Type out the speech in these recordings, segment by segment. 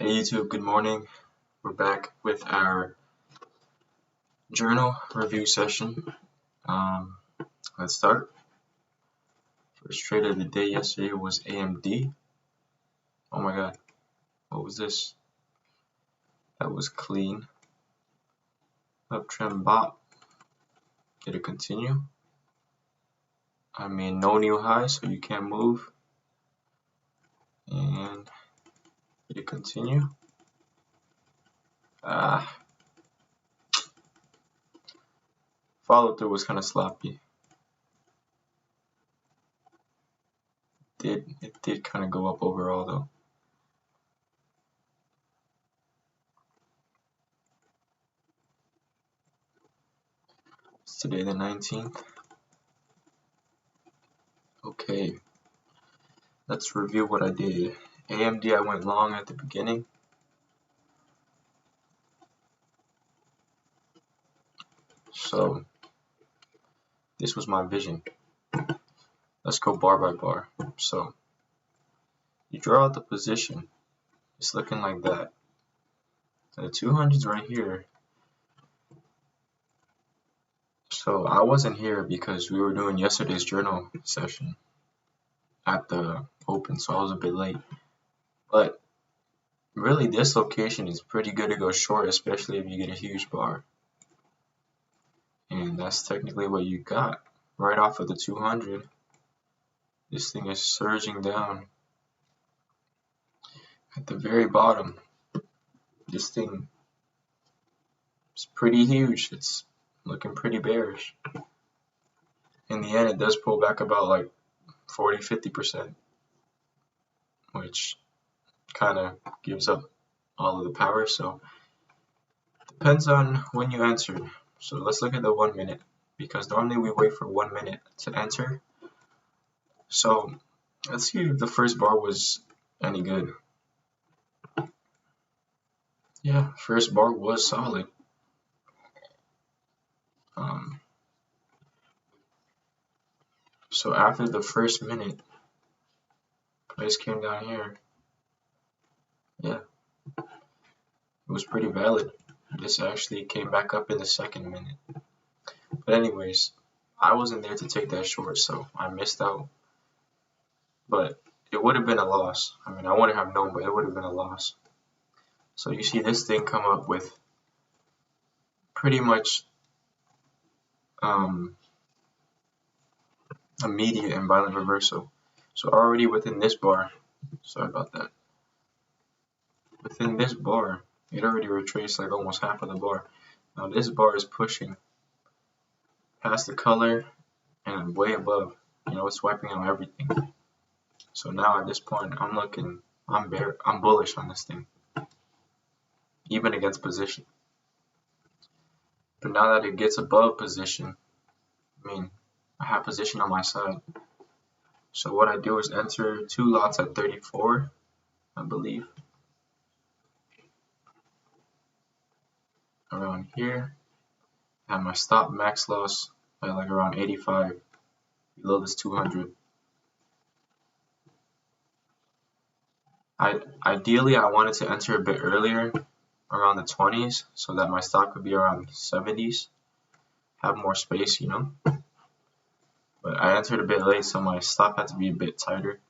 Hey YouTube, good morning. We're back with our journal review session. Let's start. First trade of the day yesterday was AMD. Oh my god, what was this? That was clean. Uptrend bot. Did it continue? I mean, no new high, so you can't move. And did it continue? Follow through was kind of sloppy. It did kind of go up overall though. It's today the 19th. Okay, let's review what I did. AMD I went long at the beginning. So this was my vision. Let's go bar by bar. So you draw out the position. It's looking like that. And the 200's right here. So I wasn't here because we were doing yesterday's journal session at the open, so I was a bit late. But really this location is pretty good to go short, especially if you get a huge bar. And that's technically what you got. Right off of the 200, this thing is surging down. At the very bottom, this thing is pretty huge. It's looking pretty bearish. In the end, it does pull back about like 40-50%, which kind of gives up all of the power. So depends on when you enter. So let's look at the 1 minute, because normally we wait for 1 minute to enter. So let's see if the first bar was any good. Yeah, first bar was solid. So after the first minute, price came down here. Yeah, it was pretty valid. This actually came back up in the second minute. But anyways, I wasn't there to take that short, so I missed out. But it would have been a loss. I mean, I wouldn't have known, but it would have been a loss. So you see this thing come up with pretty much immediate and violent reversal. So already within this bar, sorry about that, within this bar, it already retraced like almost half of the bar. Now this bar is pushing past the color and way above. You know, it's wiping out everything. So now at this point, I'm bullish on this thing, even against position. But now that it gets above position, I mean, I have position on my side. So what I do is enter 2 lots at 34, I believe. Around here, I have my stop max loss at like around 85, below this 200. Ideally, I wanted to enter a bit earlier, around the 20s, so that my stop could be around 70s, have more space, you know. But I entered a bit late, so my stop had to be a bit tighter.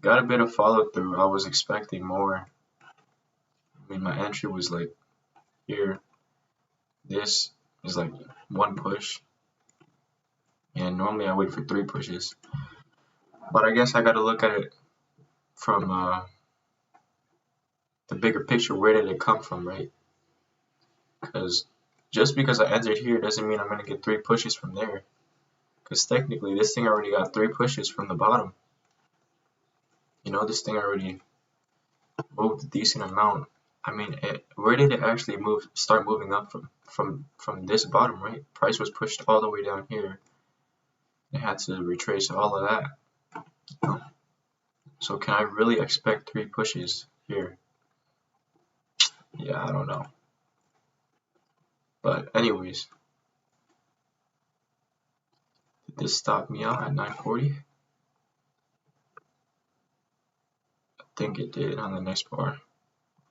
Got a bit of follow through. I was expecting more. I mean, my entry was like here. This is like 1 push, and normally I wait for 3 pushes. But I guess I got to look at it from the bigger picture. Where did it come from, right? Because just because I entered here doesn't mean I'm going to get 3 pushes from there. Because technically this thing already got 3 pushes from the bottom. You know, this thing already moved a decent amount. I mean, where did it actually start moving up from this bottom, right? Price was pushed all the way down here. It had to retrace all of that. You know? So can I really expect 3 pushes here? Yeah, I don't know. But anyways, did this stop me out at 940? think it did on the next bar.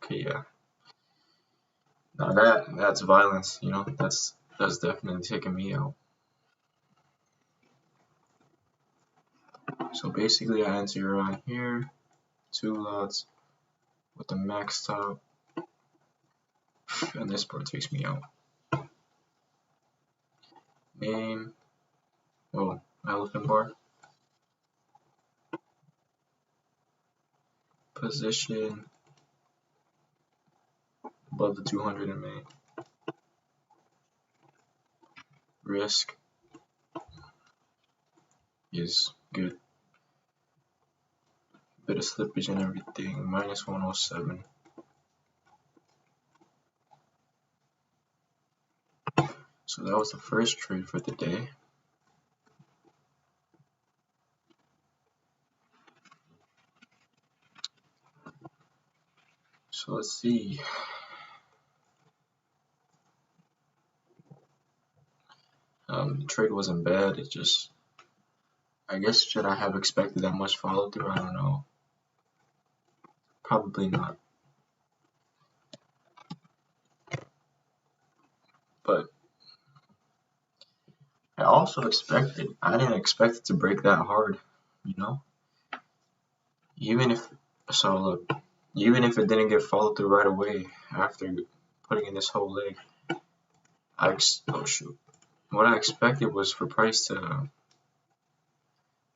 Okay, yeah. Now that's violence, you know. That's definitely taking me out. So basically, I enter around here, 2 lots with the max stop, and this bar takes me out. Name, oh, elephant bar. Position above the 200 in main. Risk is good. Bit of slippage and everything. Minus 107. So that was the first trade for the day. So let's see. The trade wasn't bad. It just, I guess, should I have expected that much follow through? I don't know. Probably not. But I also expected, I didn't expect it to break that hard, you know? Even if, so look, even if it didn't get followed through right away after putting in this whole leg, oh shoot. What I expected was for price to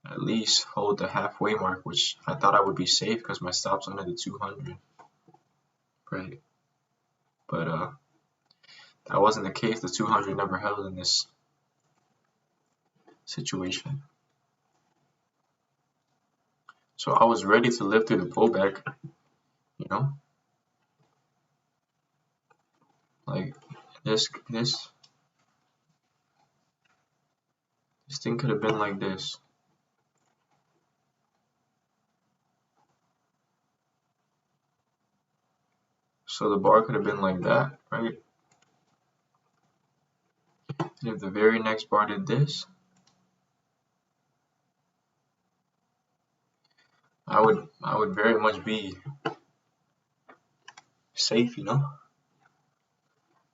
at least hold the halfway mark, which I thought I would be safe because my stop's under the 200, right? But that wasn't the case. The 200 never held in this situation. So I was ready to live through the pullback, you know? Like this thing could have been like this. So the bar could have been like that, right? And if the very next bar did this, I would very much be safe, you know?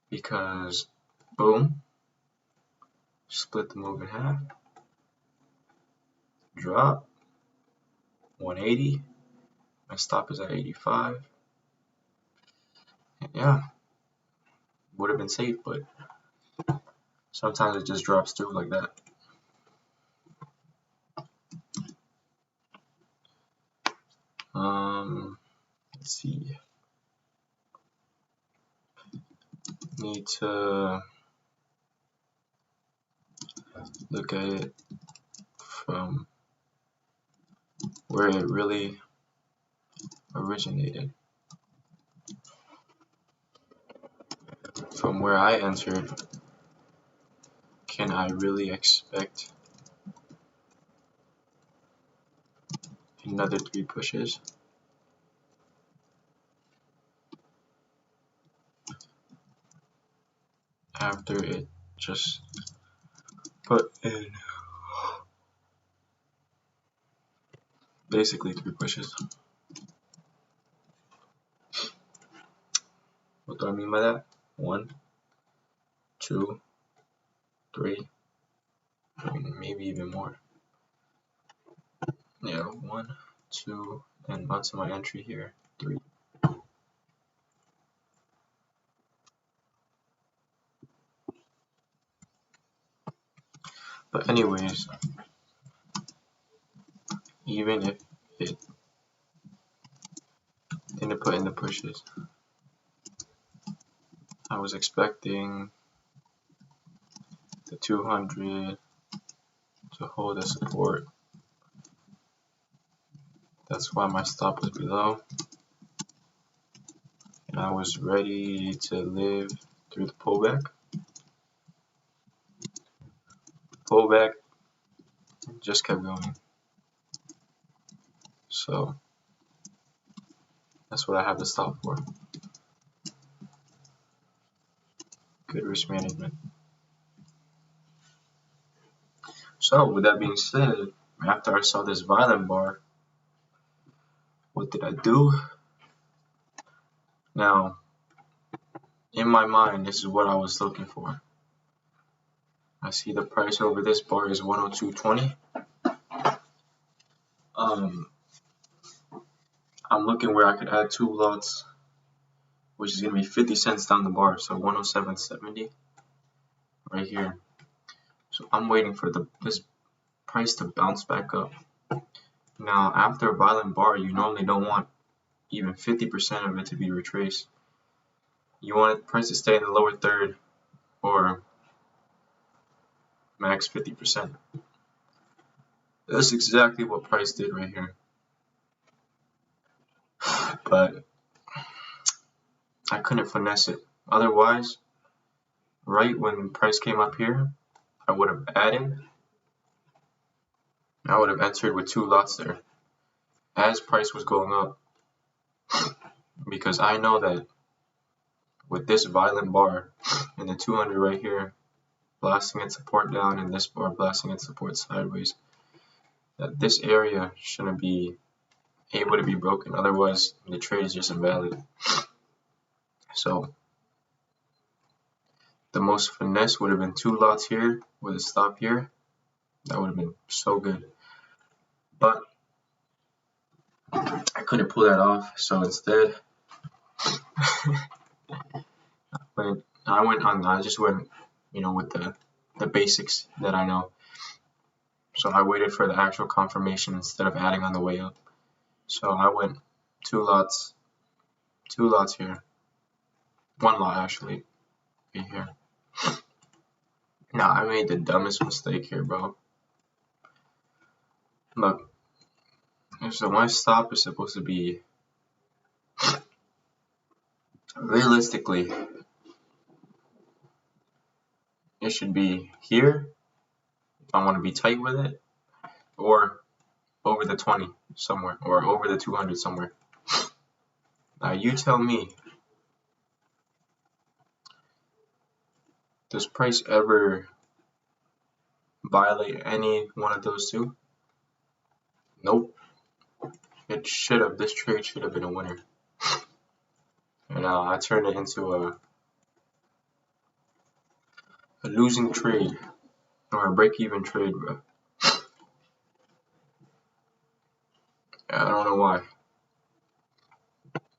Because boom, split the move in half, drop, 180, my stop is at 85, and yeah, would have been safe, but sometimes it just drops through like that. Let's see. Need to look at it from where it really originated. From where I entered, can I really expect another 3 pushes? After it just put in basically 3 pushes. What do I mean by that? 1, 2, 3, maybe even more. Yeah, 1, 2, and onto my entry here, 3. But anyways, even if it didn't put in the pushes, I was expecting the 200 to hold as support. That's why my stop was below, and I was ready to live through the pullback. Pullback just kept going. So that's what I have to stop for. Good risk management. So with that being said, after I saw this violent bar with did I do? Now, in my mind, this is what I was looking for. I see the price over this bar is 102.20. I'm looking where I could add 2 lots, which is going to be 50 cents down the bar, so 107.70 right here. So I'm waiting for this price to bounce back up. Now, after a violent bar, you normally don't want even 50% of it to be retraced. You want the price to stay in the lower third or max 50%. That's exactly what price did right here. But I couldn't finesse it. Otherwise, right when price came up here, I would have added. I would have entered with 2 lots there as price was going up, because I know that with this violent bar and the 200 right here blasting its support down and this bar blasting its support sideways, that this area shouldn't be able to be broken. Otherwise, the trade is just invalid. So the most finesse would have been 2 lots here with a stop here. That would have been so good. But I couldn't pull that off, so instead I just went, with the basics that I know. So I waited for the actual confirmation instead of adding on the way up. So I went 2 lots here, 1 lot actually, right here. Now I made the dumbest mistake here, bro. Look, so my stop is supposed to be, realistically, it should be here if I want to be tight with it, or over the 20 somewhere, or over the 200 somewhere. Now you tell me, does price ever violate any one of those two? Nope. This trade should have been a winner. And I turned it into a losing trade, or a break-even trade, bro. I don't know why.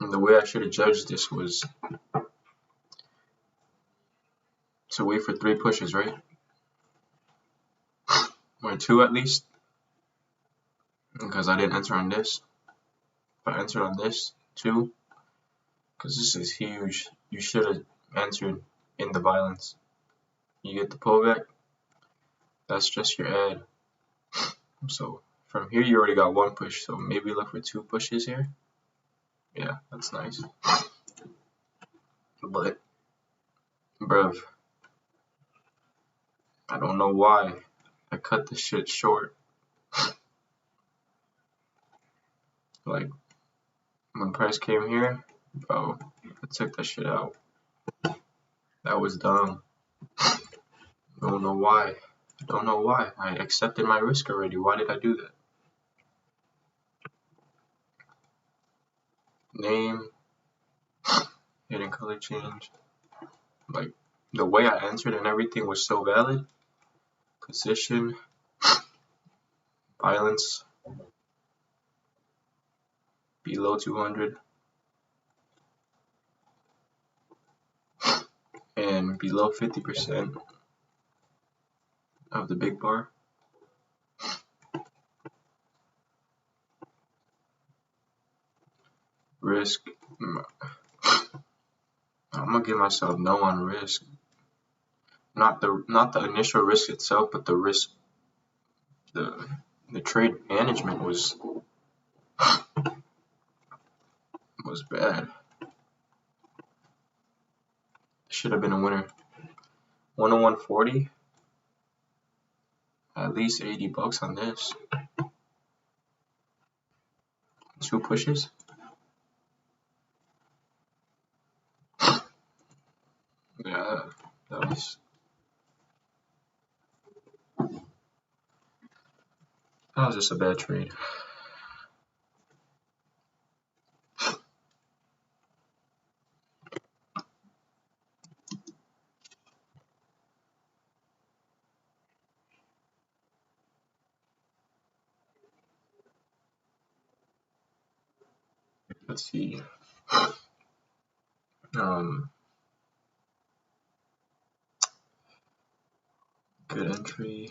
And the way I should have judged this was to wait for 3 pushes, right? Or 2 at least, because I didn't enter on this. If I entered on this, 2, because this is huge, you should have entered in the violence. You get the pullback, that's just your ad. So from here you already got 1 push, so maybe look for 2 pushes here. Yeah, that's nice. But bruv, I don't know why I cut this shit short. Like, when price came here, bro, I took that shit out. That was dumb. Don't know why. I accepted my risk already. Why did I do that? Name, hidden color change. Like, the way I entered and everything was so valid. Position, violence, below 200, and below 50% of the big bar. Risk, I'm gonna give myself no on risk. Not the initial risk itself, but the risk, the trade management was bad. Should have been a winner. 101.40, at least $80 on this. 2 pushes. Yeah, that was just a bad trade. Let's see. Good entry.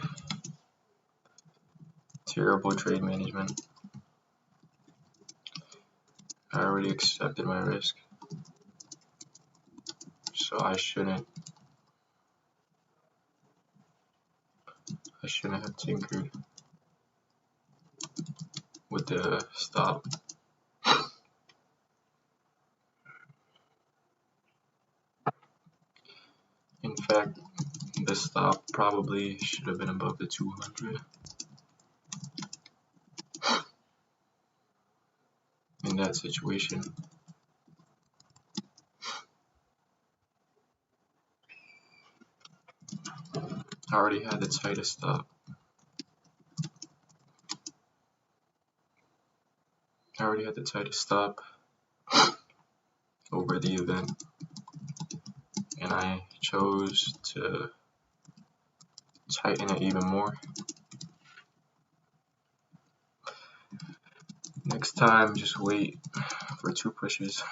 Terrible trade management. I already accepted my risk, so I shouldn't have tinkered with the stop. In fact, the stop probably should have been above the 200 in that situation. I already had the tightest stop. Over the event, and I chose to tighten it even more. Next time, just wait for 2 pushes.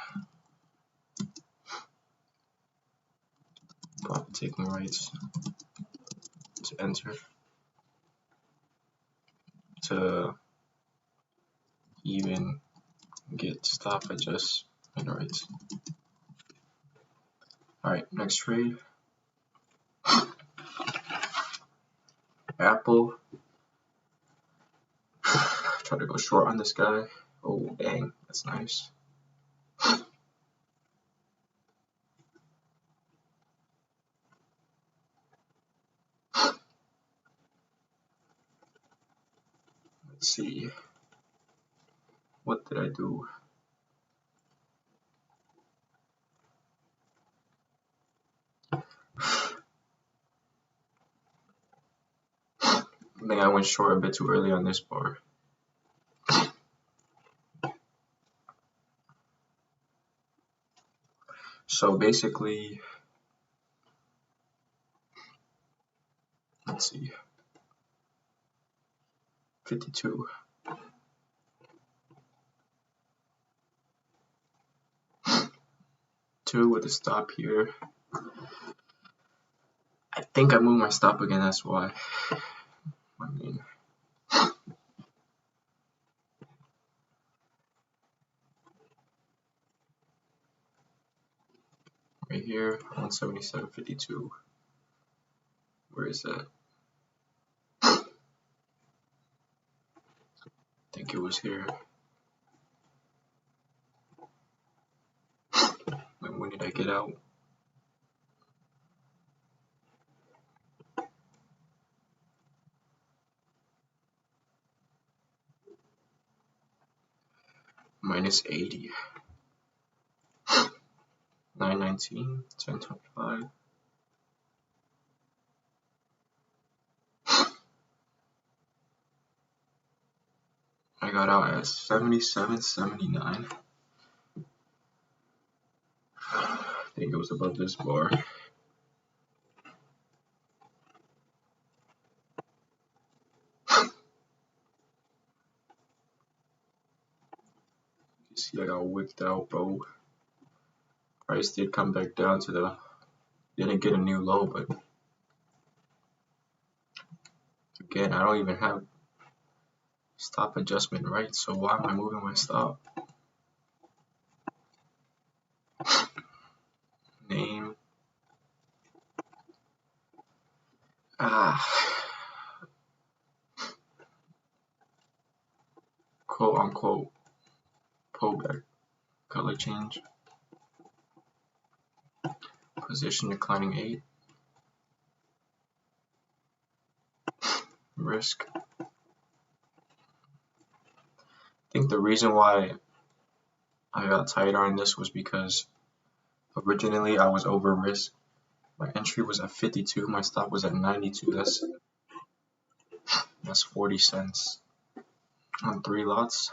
Profit taking rights to enter to even get stop adjustment rights. Alright, next trade. Apple. Try to go short on this guy. Oh dang, that's nice. Let's see. What did I do? I think I went short a bit too early on this bar. So basically, let's see, 52. Two with a stop here. I think I moved my stop again, that's why. I mean, right here, 177.52. Where is that? I think it was here. And when did I get out? Minus 80. 919, 1025. I got out at 77.79. I think it was above this bar. You see, I got wicked out, bro. Price did come back down to the, didn't get a new low, but again, I don't even have stop adjustment right, so why am I moving my stop? Name. Quote unquote pullback. Color change. Position declining 8. Risk. I think the reason why I got tighter on this was because originally I was over risk. My entry was at 52, my stop was at 92. That's 40 cents on 3 lots.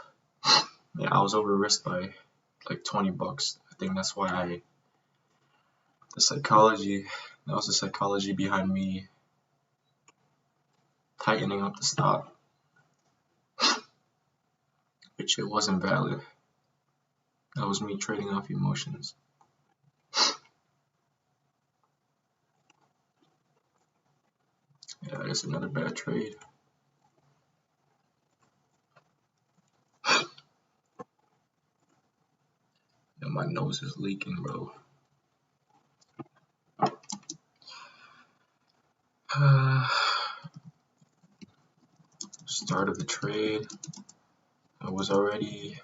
Yeah, I was over risk by like 20 bucks. I think that's why that was the psychology behind me tightening up the stop, which it wasn't valid. That was me trading off emotions. Yeah, that's another bad trade. Yeah, my nose is leaking, bro. Start of the trade. I was already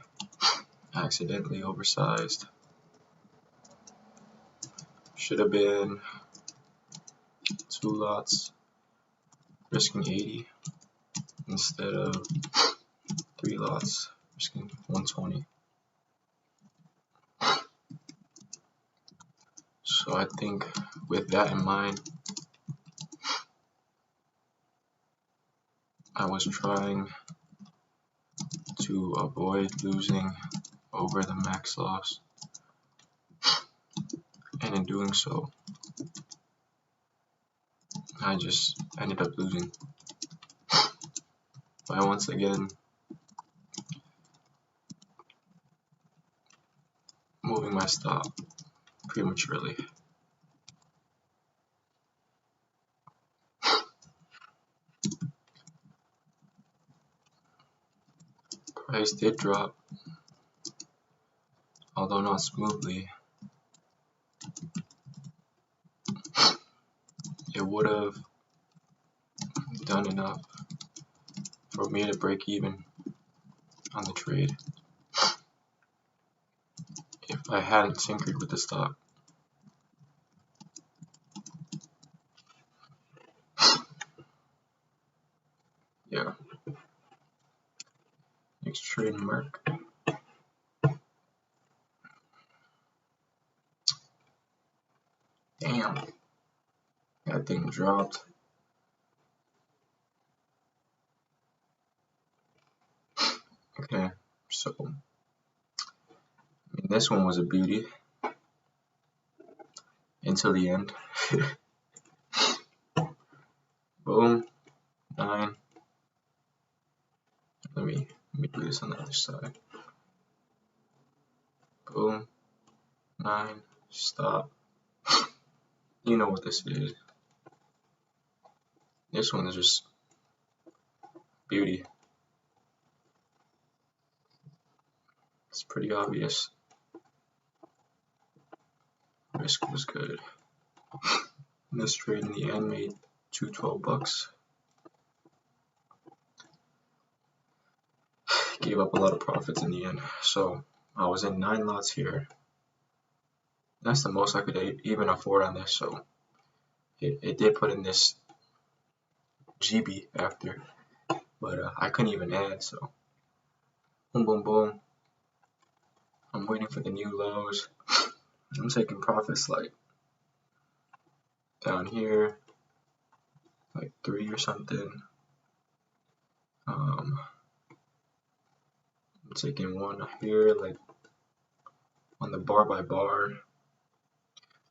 accidentally oversized. Should have been 2 lots, risking 80 instead of 3 lots, risking 120. So I think with that in mind, I was trying to avoid losing over the max loss, and in doing so, I just ended up losing by once again moving my stop prematurely. Price did drop, although not smoothly. It would have done enough for me to break even on the trade if I hadn't tinkered with the stock. Yeah. Next trade, Merc. Damn. That thing dropped. Okay, so I mean, this one was a beauty until the end. Boom, 9. Let me do this on the other side. Boom, 9. Stop. You know what this is. This one is just beauty. It's pretty obvious. Risk was good. This trade in the end made $212. Gave up a lot of profits in the end. So I was in 9 lots here. That's the most I could even afford on this. So it did put in this GB after, but I couldn't even add. So boom, boom, boom. I'm waiting for the new lows. I'm taking profits like down here, like 3 or something. I'm taking one here, like on the bar by bar.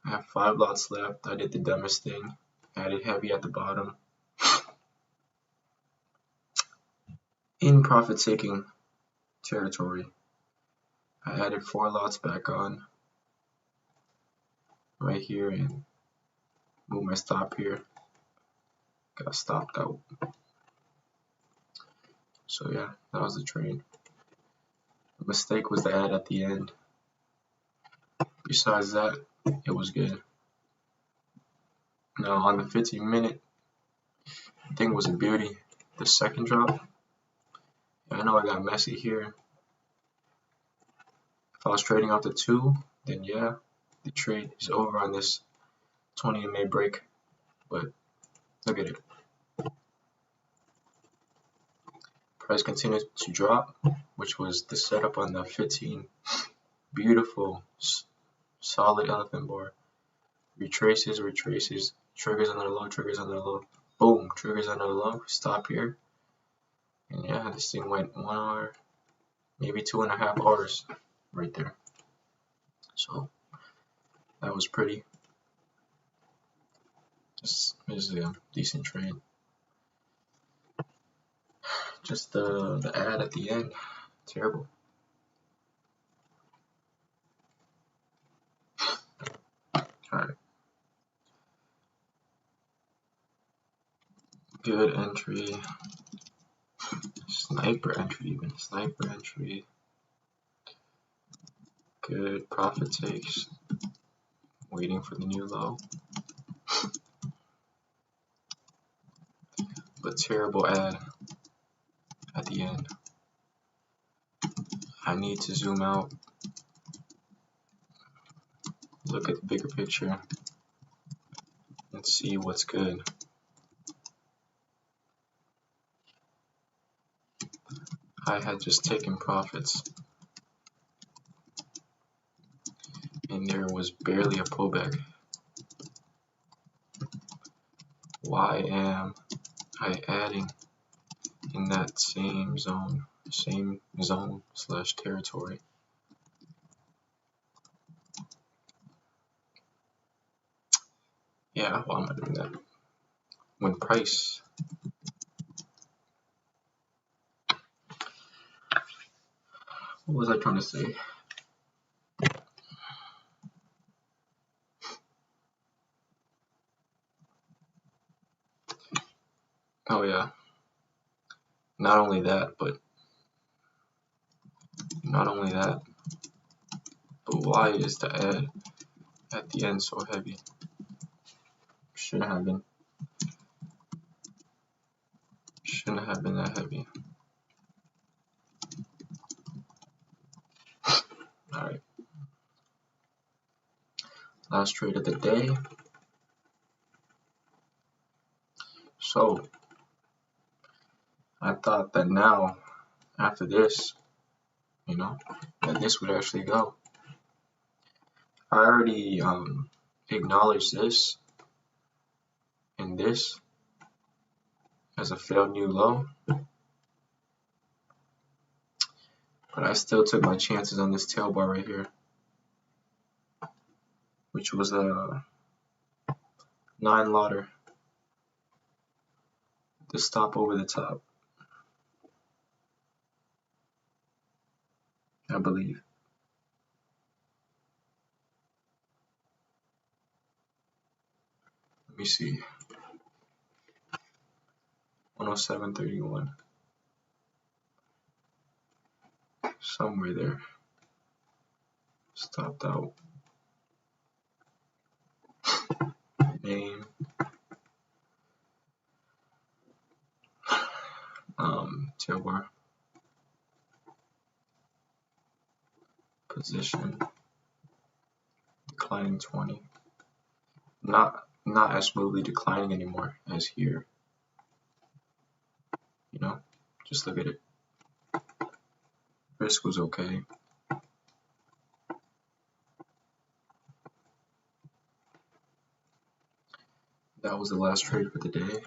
I have 5 lots left. I did the dumbest thing. Added heavy at the bottom. In profit taking territory, I added 4 lots back on right here and moved my stop here. Got stopped out. So yeah, that was the trade. The mistake was the add at the end. Besides that, it was good. Now on the 15-minute, the thing was a beauty. The second drop, I know I got messy here. If I was trading off the 2, then yeah, the trade is over on this 20 MA break. But look at it. Price continued to drop, which was the setup on the 15. Beautiful, solid elephant bar. Retraces, triggers under the low, triggers under the low. Boom, triggers under the low. Stop here. And yeah, this thing went 1 hour, maybe 2.5 hours right there. So that was pretty. This is a decent trade. Just the ad at the end, terrible. Good entry. Sniper entry even. Sniper entry. Good profit takes. Waiting for the new low. But terrible ad at the end. I need to zoom out. Look at the bigger picture. And see what's good. I had just taken profits. And there was barely a pullback. Why am I adding in that same zone slash territory? Yeah, why am I doing that? When price, what was I trying to say? Oh yeah, not only that, but why is the ad at the end so heavy? Shouldn't have been that heavy. Alright. Last trade of the day. So I thought that now, after this, that this would actually go. I already acknowledged this and this as a failed new low, but I still took my chances on this tail bar right here, which was a 9 lotter. The stop over the top, I believe. Let me see. 107.31. Somewhere there. Stopped out. Name. Tail bar. Position. Declining 20. Not as smoothly declining anymore as here. Just look at it. Risk was okay. That was the last trade for the day.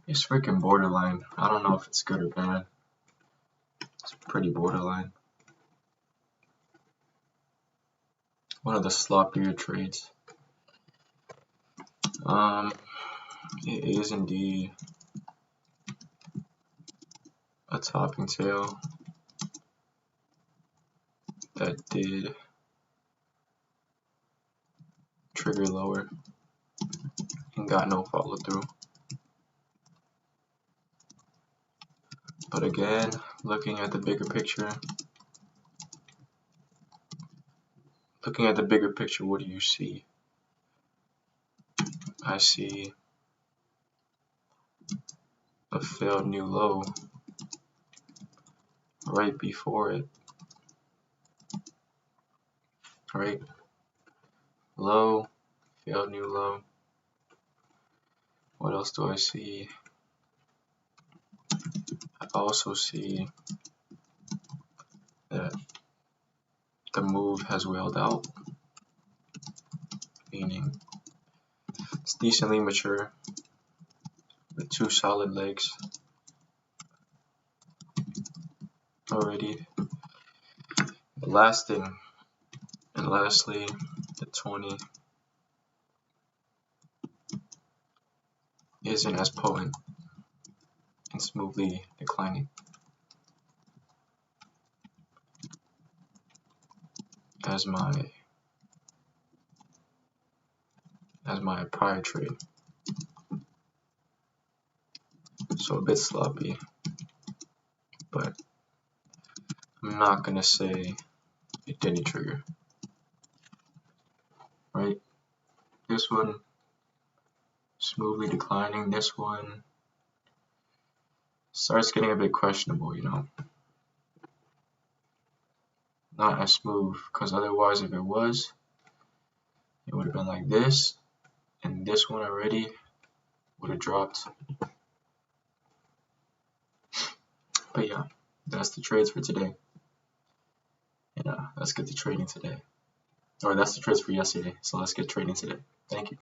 It's freaking borderline. I don't know if it's good or bad. It's pretty borderline. One of the sloppier trades. It is indeed a topping tail that did trigger lower and got no follow through. But again, looking at the bigger picture, what do you see? I see a failed new low right before it. Right? Low, failed new low. What else do I see? I also see that the move has whaled out, meaning it's decently mature with 2 solid legs already. The last thing, and lastly, the 20 isn't as potent and smoothly declining. as my prior trade. So a bit sloppy, but I'm not gonna say it didn't trigger, right? This one smoothly declining. This one starts getting a bit questionable, you know. Not as smooth, because otherwise if it was, it would have been like this, and this one already would have dropped. But yeah, that's the trades for today. And let's get to trading today. Or that's the trades for yesterday. So let's get trading today. Thank you.